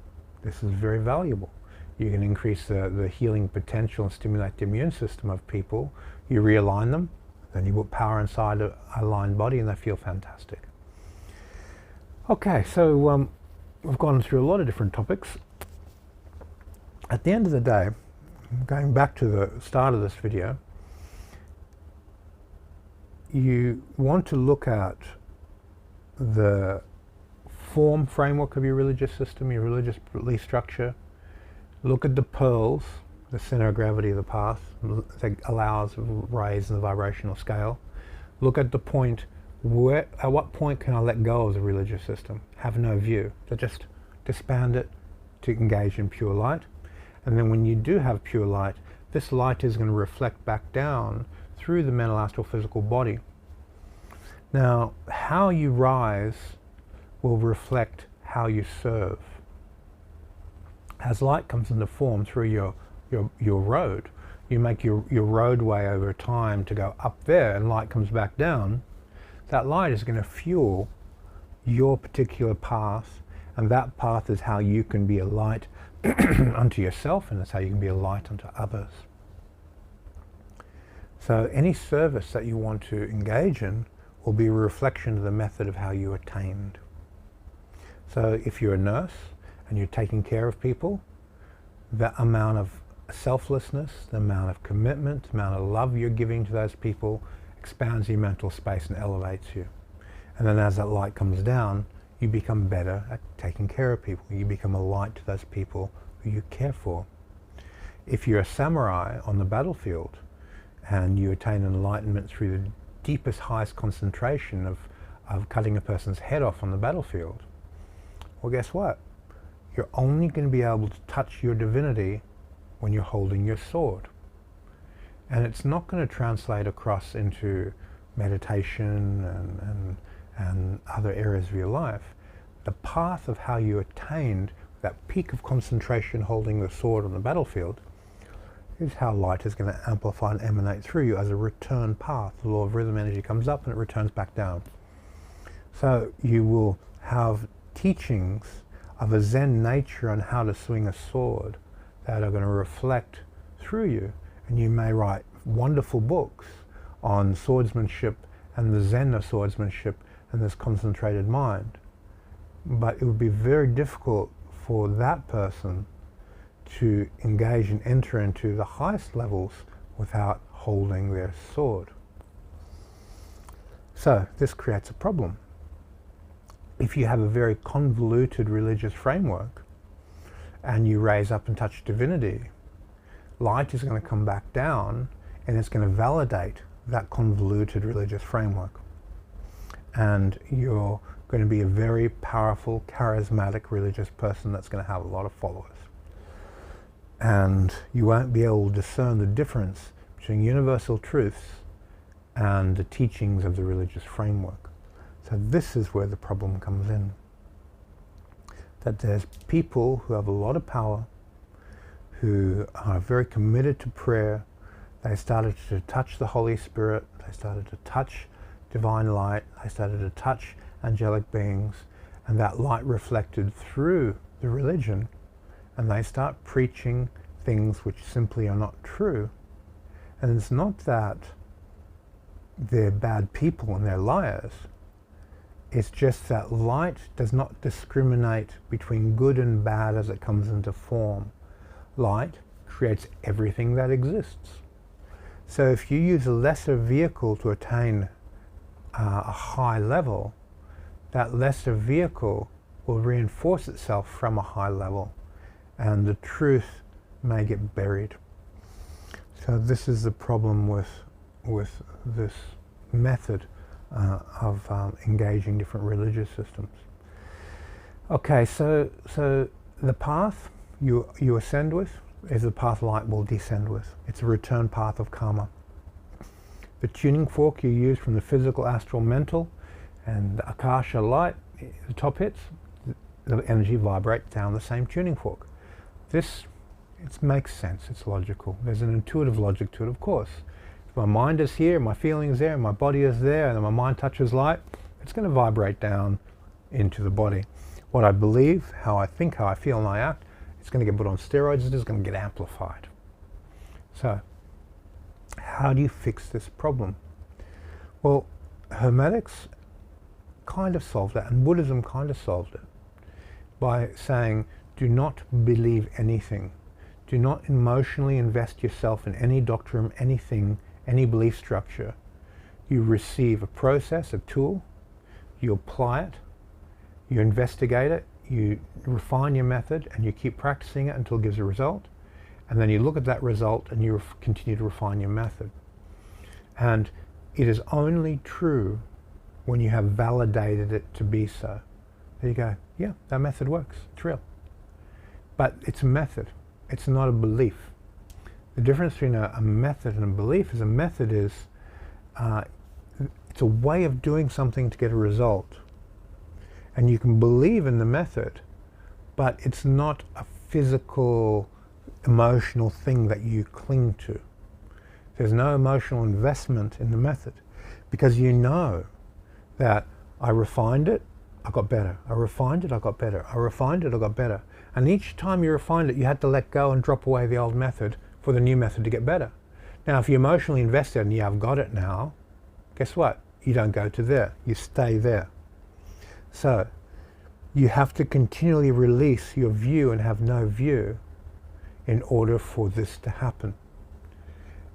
S1: this is very valuable. You can increase the healing potential and stimulate the immune system of people. You realign them, then you put power inside a aligned body and they feel fantastic. Okay, so we've gone through a lot of different topics. At the end of the day, going back to the start of this video, you want to look at the form framework of your religious system, your religious belief structure. Look at the pearls, the center of gravity of the path that allows raise in the vibrational scale. Look at the point, at what point can I let go of the religious system? Have no view. So just disband it to engage in pure light. And then when you do have pure light, this light is going to reflect back down through the mental, astral, physical body. Now, how you rise will reflect how you serve. As light comes into form through your road, you make your roadway over time to go up there, and light comes back down. That light is going to fuel your particular path, and that path is how you can be a light unto yourself, and that's how you can be a light unto others. So any service that you want to engage in will be a reflection of the method of how you attained. So if you're a nurse and you're taking care of people, the amount of selflessness, the amount of commitment, the amount of love you're giving to those people expands your mental space and elevates you. And then as that light comes down, you become better at taking care of people. You become a light to those people who you care for. If you're a samurai on the battlefield and you attain enlightenment through the deepest, highest concentration of cutting a person's head off on the battlefield, well, guess what? You're only going to be able to touch your divinity when you're holding your sword. And it's not going to translate across into meditation and other areas of your life. The path of how you attained that peak of concentration holding the sword on the battlefield is how light is going to amplify and emanate through you as a return path. The law of rhythm energy comes up and it returns back down. So you will have teachings of a Zen nature on how to swing a sword that are going to reflect through you. And you may write wonderful books on swordsmanship and the Zen of swordsmanship and this concentrated mind. But it would be very difficult for that person to engage and enter into the highest levels without holding their sword. So this creates a problem. If you have a very convoluted religious framework and you raise up and touch divinity, light is going to come back down and it's going to validate that convoluted religious framework. And you're going to be a very powerful, charismatic religious person that's going to have a lot of followers. And you won't be able to discern the difference between universal truths and the teachings of the religious framework. So this is where the problem comes in. That there's people who have a lot of power, who are very committed to prayer. They started to touch the Holy Spirit. They started to touch divine light. They started to touch angelic beings. And that light reflected through the religion. And they start preaching things which simply are not true. And it's not that they're bad people and they're liars. It's just that light does not discriminate between good and bad as it comes into form. Light creates everything that exists. So if you use a lesser vehicle to attain a high level, that lesser vehicle will reinforce itself from a high level, and the truth may get buried. So this is the problem with this method of engaging different religious systems. Okay, so the path you ascend with is the path light will descend with. It's a return path of karma. The tuning fork you use from the physical, astral, mental, and the akasha light, the top hits, the energy vibrates down the same tuning fork. This, it makes sense, it's logical. There's an intuitive logic to it, of course. If my mind is here, my feeling is there, my body is there, and then my mind touches light, it's going to vibrate down into the body. What I believe, how I think, how I feel, and I act, it's going to get put on steroids, it's going to get amplified. So, how do you fix this problem? Well, Hermetics kind of solved that, and Buddhism kind of solved it by saying, do not believe anything. Do not emotionally invest yourself in any doctrine, anything, any belief structure. You receive a process, a tool, you apply it, you investigate it, you refine your method, and you keep practicing it until it gives a result. And then you look at that result and you continue to refine your method. And it is only true when you have validated it to be so. There you go, yeah, that method works, it's real. But it's a method, it's not a belief. The difference between a method and a belief is a method is, it's a way of doing something to get a result. And you can believe in the method, but it's not a physical, emotional thing that you cling to. There's no emotional investment in the method, because you know that I refined it, I got better. I refined it, I got better. I refined it, I got better. And each time you refined it, you had to let go and drop away the old method for the new method to get better. Now, if you emotionally invested and I've got it now, guess what? You don't go to there, you stay there. So, you have to continually release your view and have no view in order for this to happen.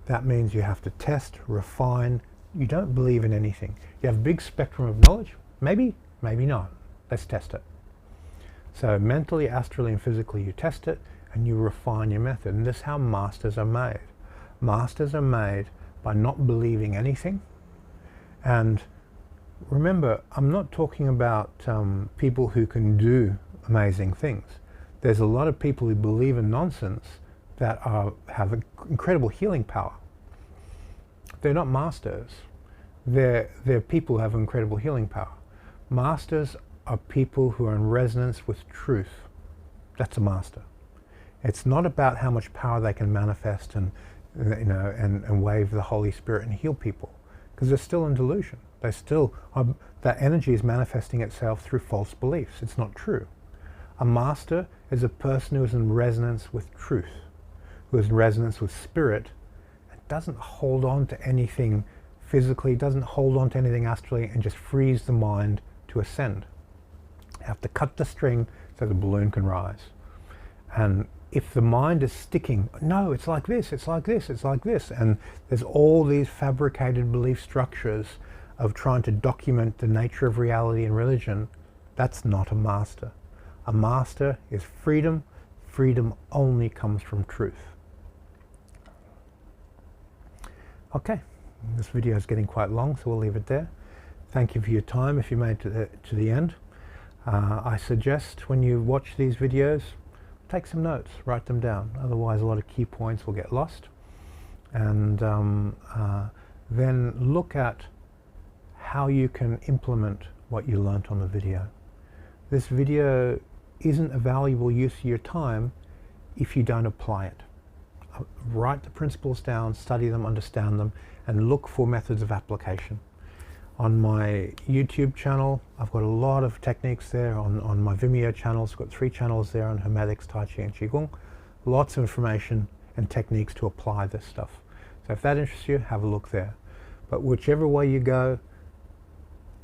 S1: That means you have to test, refine. You don't believe in anything. You have a big spectrum of knowledge. Maybe, maybe not. Let's test it. So mentally, astrally, and physically you test it and you refine your method. And this is how masters are made. Masters are made by not believing anything. And remember, I'm not talking about people who can do amazing things. There's a lot of people who believe in nonsense that have incredible healing power. They're not masters. They're people who have incredible healing power. Masters are people who are in resonance with truth. That's a master. It's not about how much power they can manifest and wave the Holy Spirit and heal people, because they're still in delusion. They still are, that energy is manifesting itself through false beliefs. It's not true. A master is a person who is in resonance with truth, who is in resonance with spirit, and doesn't hold on to anything physically, doesn't hold on to anything astrally, and just frees the mind to ascend. You have to cut the string so the balloon can rise. And if the mind is sticking, no, it's like this, it's like this, it's like this, and there's all these fabricated belief structures of trying to document the nature of reality and religion, that's not a master. A master is freedom. Freedom only comes from truth. Okay, this video is getting quite long, so we'll leave it there. Thank you for your time if you made it to the end. I suggest when you watch these videos, take some notes, write them down. Otherwise, a lot of key points will get lost. And then look at how you can implement what you learnt on the video. This video isn't a valuable use of your time if you don't apply it. Write the principles down, study them, understand them, and look for methods of application. On my YouTube channel, I've got a lot of techniques there. On my Vimeo channels, I've got 3 channels there on Hermetics, Tai Chi, and Qigong. Lots of information and techniques to apply this stuff. So if that interests you, have a look there. But whichever way you go,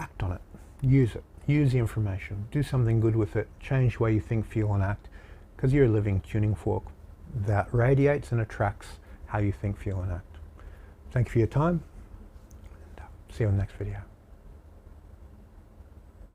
S1: act on it. Use it. Use the information. Do something good with it. Change the way you think, feel, and act. Because you're a living tuning fork that radiates and attracts how you think, feel, and act. Thank you for your time. See you in the next video.